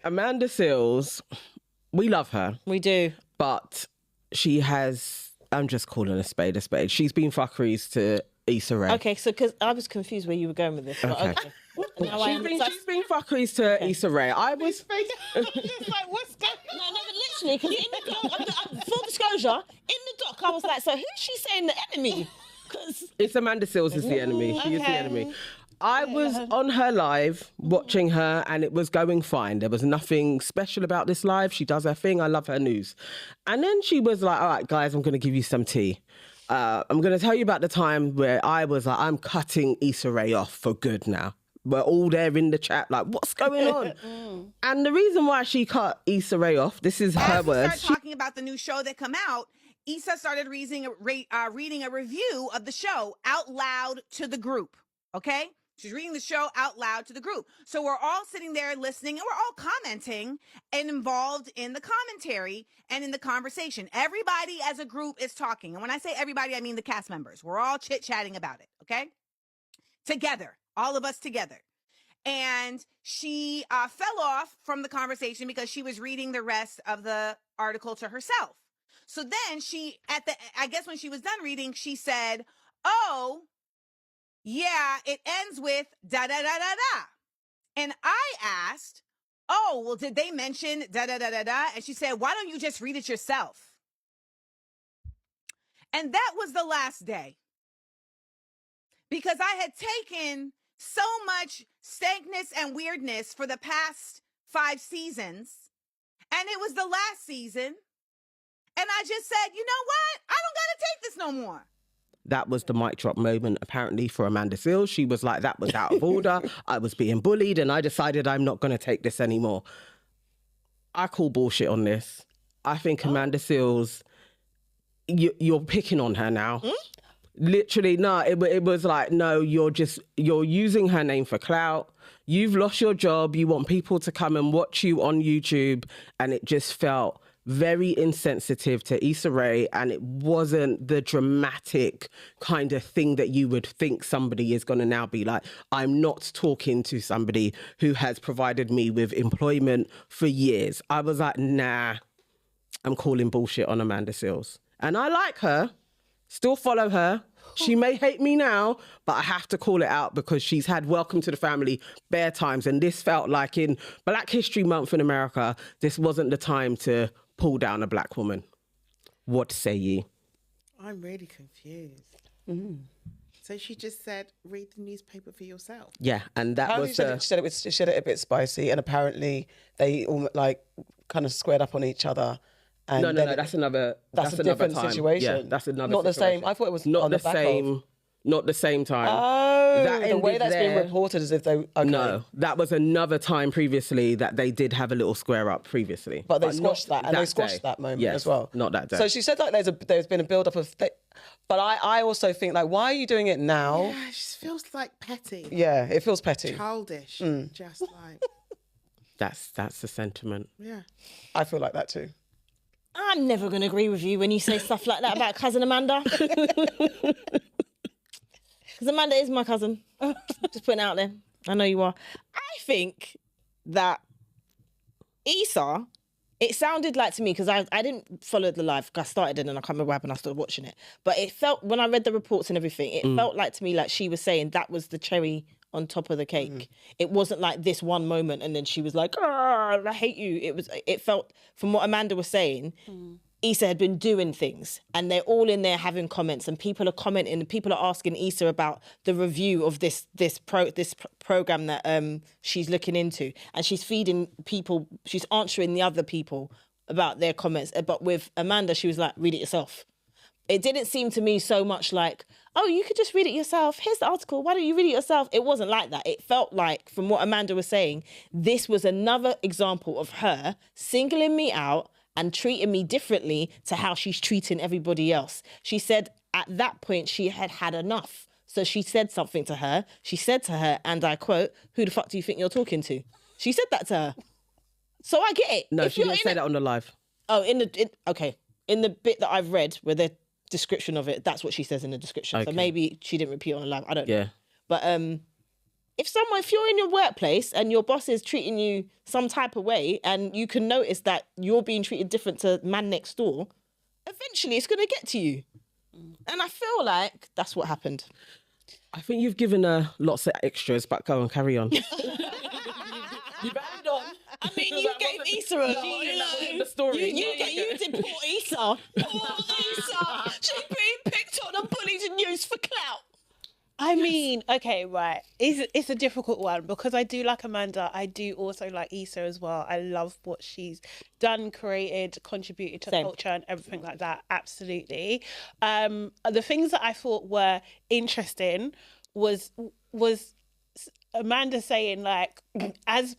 Amanda Seales, we love her. We do. But she has, I'm just calling a spade a spade. She's been fuckeries to Issa Rae. Okay, so because I was confused where you were going with this. Okay. She's been fuckeries to Issa Rae. I was It's like, what's going on? No, but literally, because in the doc, full disclosure, in the doc, I was like, so who's she saying the enemy? Because it's Amanda Seales is the enemy. She is the enemy. I was on her live watching her and it was going fine. There was nothing special about this live. She does her thing. I love her news. And then she was like, all right, guys, I'm going to give you some tea. I'm going to tell you about the time where I was like, I'm cutting Issa Rae off for good now. We're all there in the chat like, what's going on? And the reason why she cut Issa Rae off, this is her words. As we started talking about the new show that come out, Issa started reading a review of the show out loud to the group, okay? She's reading the show out loud to the group. So we're all sitting there listening and we're all commenting and involved in the commentary and in the conversation. Everybody as a group is talking. And when I say everybody, I mean the cast members. We're all chit-chatting about it, okay? Together, all of us together. And she fell off from the conversation because she was reading the rest of the article to herself. So then I guess when she was done reading, she said, oh, yeah, it ends with da-da-da-da-da. And I asked, oh, well, did they mention da-da-da-da-da? And she said, why don't you just read it yourself? And that was the last day. Because I had taken so much stankness and weirdness for the past 5 seasons. And it was the last season. And I just said, you know what? I don't got to take this no more. That was the mic drop moment, apparently, for Amanda Seales. She was like, that was out of order. I was being bullied, and I decided I'm not going to take this anymore. I call bullshit on this. I think Amanda Seales, you're picking on her now. Literally, no, it was like, no, you're using her name for clout. You've lost your job. You want people to come and watch you on YouTube. And it just felt very insensitive to Issa Rae, and it wasn't the dramatic kind of thing that you would think somebody is going to now be like, I'm not talking to somebody who has provided me with employment for years. I was like, nah, I'm calling bullshit on Amanda Seales. And I like her, still follow her. She may hate me now, but I have to call it out because she's had Welcome to the Family bare times. And this felt like in Black History Month in America, this wasn't the time to pull down a black woman. What say ye? I'm really confused. So she just said, read the newspaper for yourself. Yeah, and that Apparently was... she said it a bit spicy, and apparently they all like kind of squared up on each other. And No, that's another. That's a another different time. situation. Yeah, that's another. Not the situation. same. I thought it was not on the the back same. of. Not the same time. Oh, That the way ended that's been there. reported as if they. Okay. No, that was another time previously that they did have a little square up previously. But they squashed not that, and they squashed day. that moment Yes, as well. Not that day. So she said like there's been a build up of. But I also think like, why are you doing it now? Yeah, it just feels like petty. Yeah, it feels petty. Childish. Just like... That's the sentiment. Yeah. I feel like that too. I'm never going to agree with you when you say stuff like that about cousin Amanda. Because Amanda is my cousin. Just putting it out there. I know you are. I think that Issa, it sounded like to me, because I didn't follow the live, I started it and I can't remember what happened, I started watching it. But it felt, when I read the reports and everything, it felt like to me like she was saying that was the cherry on top of the cake. It wasn't like this one moment and then she was like, I hate you. It felt, from what Amanda was saying, Issa had been doing things and they're all in there having comments and people are commenting and people are asking Issa about the review of this program that she's looking into, and she's feeding people, she's answering the other people about their comments. But with Amanda, she was like, read it yourself. It didn't seem to me so much like, oh, you could just read it yourself. Here's the article. Why don't you read it yourself? It wasn't like that. It felt like, from what Amanda was saying, this was another example of her singling me out and treating me differently to how she's treating everybody else. She said at that point she had had enough. So she said something to her. She said to her, and I quote, who the fuck do you think you're talking to? She said that to her. So I get it. No, If she you're didn't say that on the live. Oh, okay. In the bit that I've read, where the description of it, that's what she says in the description. Okay. So maybe she didn't repeat it on the live. I don't know. Yeah. But if you're in your workplace and your boss is treating you some type of way and you can notice that you're being treated different to man next door, eventually it's going to get to you. And I feel like that's what happened. I think you've given her lots of extras, but go on, carry on. You banged on. I mean, you gave Issa the story. You did poor Issa. Poor Issa. She's being picked on and bullied and used for clout. I mean, okay, right. It's a difficult one because I do like Amanda. I do also like Issa as well. I love what she's done, created, contributed to culture and everything like that. Absolutely. The things that I thought were interesting was Amanda saying like, as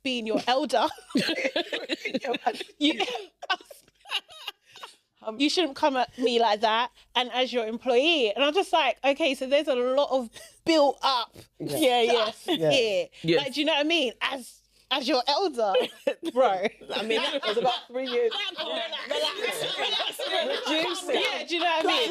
being your elder, you shouldn't come at me like that, and as your employee. And I'm just like, okay, so there's a lot of built up stuff here. Yes. Like, do you know what I mean? As your elder, bro. I mean, that was about 3 years. Yeah, do you know what I mean?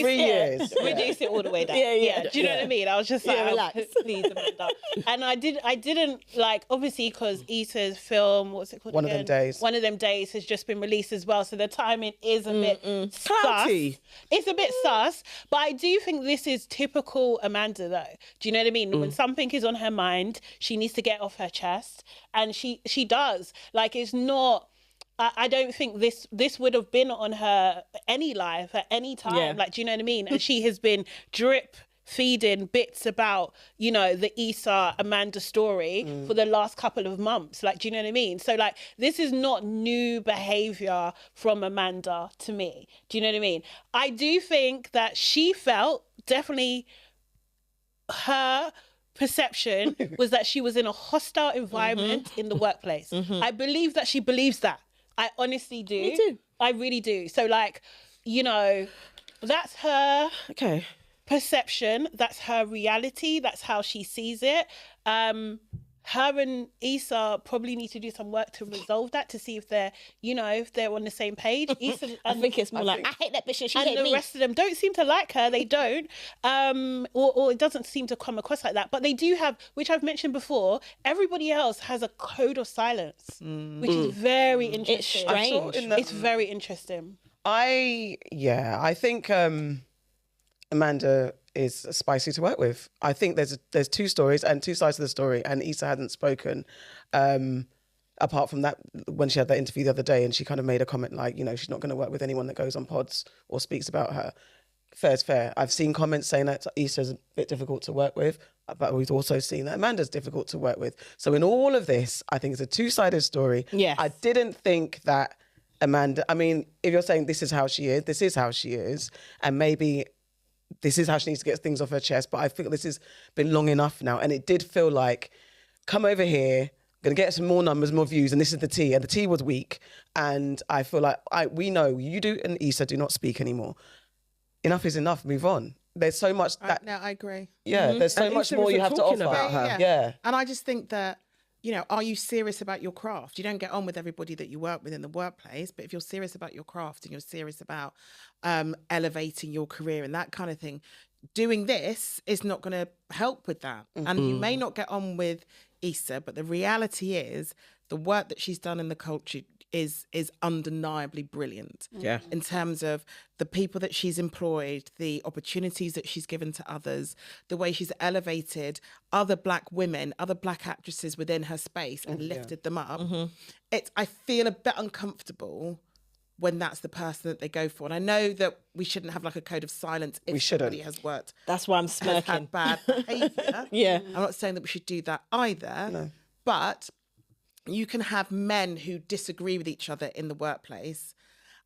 3 years. Reduce it all the way down. Yeah. Do you know what I mean? I was just like, relax. Please, Amanda. And I didn't like, obviously, because Issa's film, what's it called? One of Them Days. One of Them Days has just been released as well. So the timing is a bit sus. Clouty. It's a bit sus, but I do think this is typical Amanda, though. Do you know what I mean? When something is on her mind, she needs to get off her chest, and she does. Like, it's not. I don't think this would have been on her any life at any time. Yeah. Like, do you know what I mean? And she has been drip feeding bits about, you know, the Issa Amanda story for the last couple of months. Like, do you know what I mean? So, like, this is not new behavior from Amanda to me. Do you know what I mean? I do think that she felt definitely her perception was that she was in a hostile environment in the workplace. I believe that she believes that. I honestly do. Me too. I really do. So, like, you know, that's her perception. That's her reality. That's how she sees it. Her and Issa probably need to do some work to resolve that, to see if they're, you know, if they're on the same page. Issa, I think it's more like, I hate that bitch and she and hate the me. rest of them don't seem to like her. They don't, or it doesn't seem to come across like that. But they do have, which I've mentioned before. Everybody else has a code of silence, which is very interesting. It's strange. It's very interesting. I think Amanda is spicy to work with. I think there's two stories and two sides to the story, and Issa hadn't spoken. Apart from that, when she had that interview the other day, and she kind of made a comment like, you know, she's not going to work with anyone that goes on pods or speaks about her. Fair's fair. I've seen comments saying that Issa's a bit difficult to work with, but we've also seen that Amanda's difficult to work with. So in all of this, I think it's a two-sided story. Yes. I didn't think that Amanda, I mean, if you're saying this is how she is, this is how she is, and maybe this is how she needs to get things off her chest, but I think this has been long enough now, and it did feel like, come over here, going to get some more numbers, more views, and this is the tea, and the tea was weak, and I feel like we know you do and Issa do not speak anymore. Enough is enough. Move on. There's so much that. No, I agree. Yeah, there's so And much Issa more you isn't have to talking offer. about her. Yeah. And I just think that, you know, are you serious about your craft? You don't get on with everybody that you work with in the workplace, but if you're serious about your craft and you're serious about elevating your career and that kind of thing, doing this is not going to help with that. And you may not get on with Issa, but the reality is the work that she's done in the culture is undeniably brilliant. Yeah. In terms of the people that she's employed, the opportunities that she's given to others, the way she's elevated other black women, other black actresses within her space and lifted them up. I feel a bit uncomfortable when that's the person that they go for. And I know that we shouldn't have like a code of silence if somebody has worked. That's why I'm Has smirking. had bad behaviour. Yeah. I'm not saying that we should do that either. But you can have men who disagree with each other in the workplace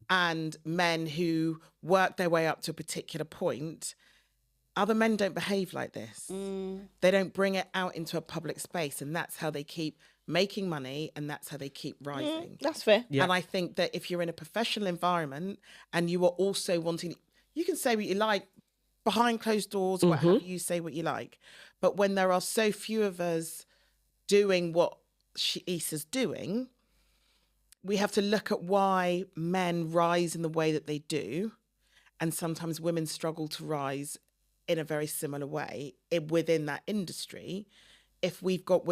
and men who work their way up to a particular point. Other men don't behave like this. They don't bring it out into a public space, and that's how they keep making money, and that's how they keep rising. That's fair. And I think that if you're in a professional environment and you are also wanting, you can say what you like behind closed doors, whatever you say what you like. But when there are so few of us doing what Issa's doing, we have to look at why men rise in the way that they do, and sometimes women struggle to rise in a very similar way within that industry if we've got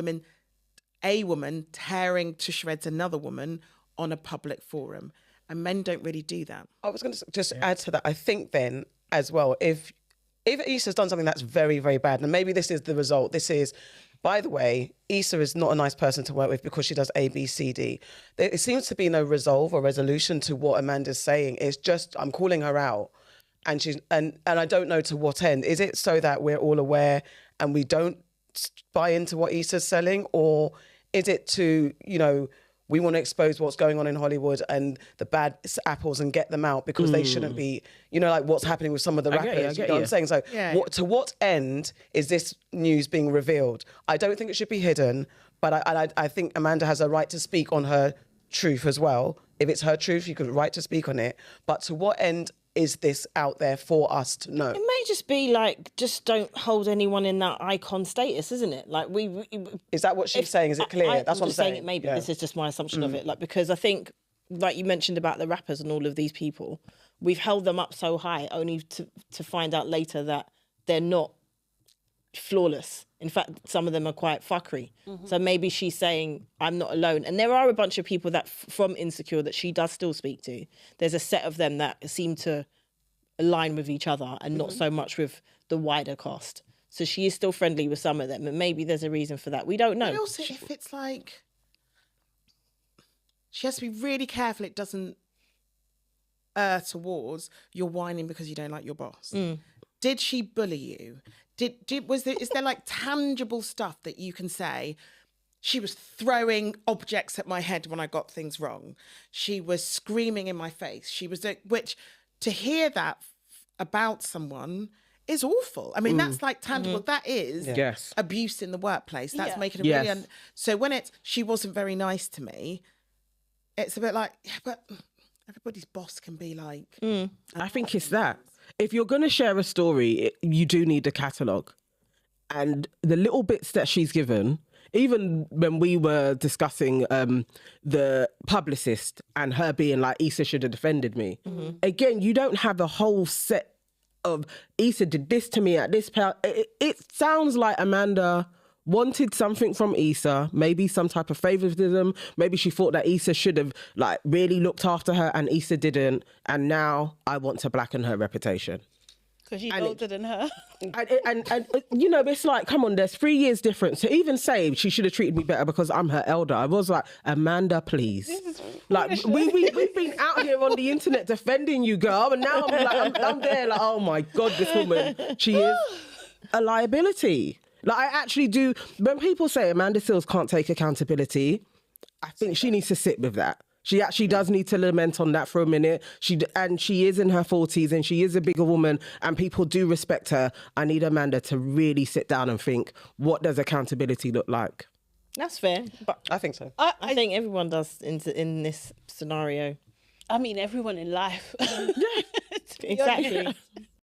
a woman tearing to shreds another woman on a public forum. And men don't really do that. I was going to just add to that. I think then as well, if Issa's done something that's very, very bad, and maybe this is the result, this is, by the way, Issa is not a nice person to work with because she does A, B, C, D. There seems to be no resolve or resolution to what Amanda's saying. It's just, I'm calling her out. And she's and I don't know to what end. Is it so that we're all aware and we don't buy into what Issa's selling, or is it to, you know, we want to expose what's going on in Hollywood and the bad apples and get them out because they shouldn't be, you know, like what's happening with some of the rappers. You know what I'm saying? So to what end is this news being revealed? I don't think it should be hidden, but I think Amanda has a right to speak on her truth as well. If it's her truth, she could right to speak on it. But to what end is this out there for us to know? It may just be like, just don't hold anyone in that icon status, isn't it? Like is that what she's saying? Is it clear? That's what I'm saying. It maybe this is just my assumption of it. Like, because I think, like you mentioned about the rappers and all of these people, we've held them up so high only to find out later that they're not flawless. In fact, some of them are quite fuckery. So maybe she's saying, I'm not alone. And there are a bunch of people that from Insecure that she does still speak to. There's a set of them that seem to align with each other and not so much with the wider cast. So she is still friendly with some of them. And maybe there's a reason for that. We don't know. But also, if it's like, she has to be really careful it doesn't err towards you're whining because you don't like your boss. Did she bully you? Is there like tangible stuff that you can say? She was throwing objects at my head when I got things wrong. She was screaming in my face. She was which to hear that about someone is awful. I mean, that's like tangible. That is abuse in the workplace. That's making a really. So when it's she wasn't very nice to me, it's a bit like, yeah, but everybody's boss can be like. I think it's that. If you're going to share a story, you do need a catalogue. And the little bits that she's given, even when we were discussing the publicist and her being like, Issa should have defended me. Again, you don't have a whole set of Issa did this to me at this part. It sounds like Amanda wanted something from Issa, maybe some type of favoritism. Maybe she thought that Issa should have like really looked after her and Issa didn't. And now I want to blacken her reputation. Because she's older than her. And you know, it's like, come on, there's 3 years difference. To even say she should have treated me better because I'm her elder, I was like, Amanda, please. Like, we've been out here on the internet defending you, girl, and now I'm there like, oh my God, this woman, she is a liability. Like, I actually do, when people say Amanda Seales can't take accountability, I think she needs to sit with that. She actually does need to lament on that for a minute. She is in her 40s and she is a bigger woman and people do respect her. I need Amanda to really sit down and think, what does accountability look like? That's fair. But I think so. I think everyone does in this scenario. I mean, everyone in life. Exactly.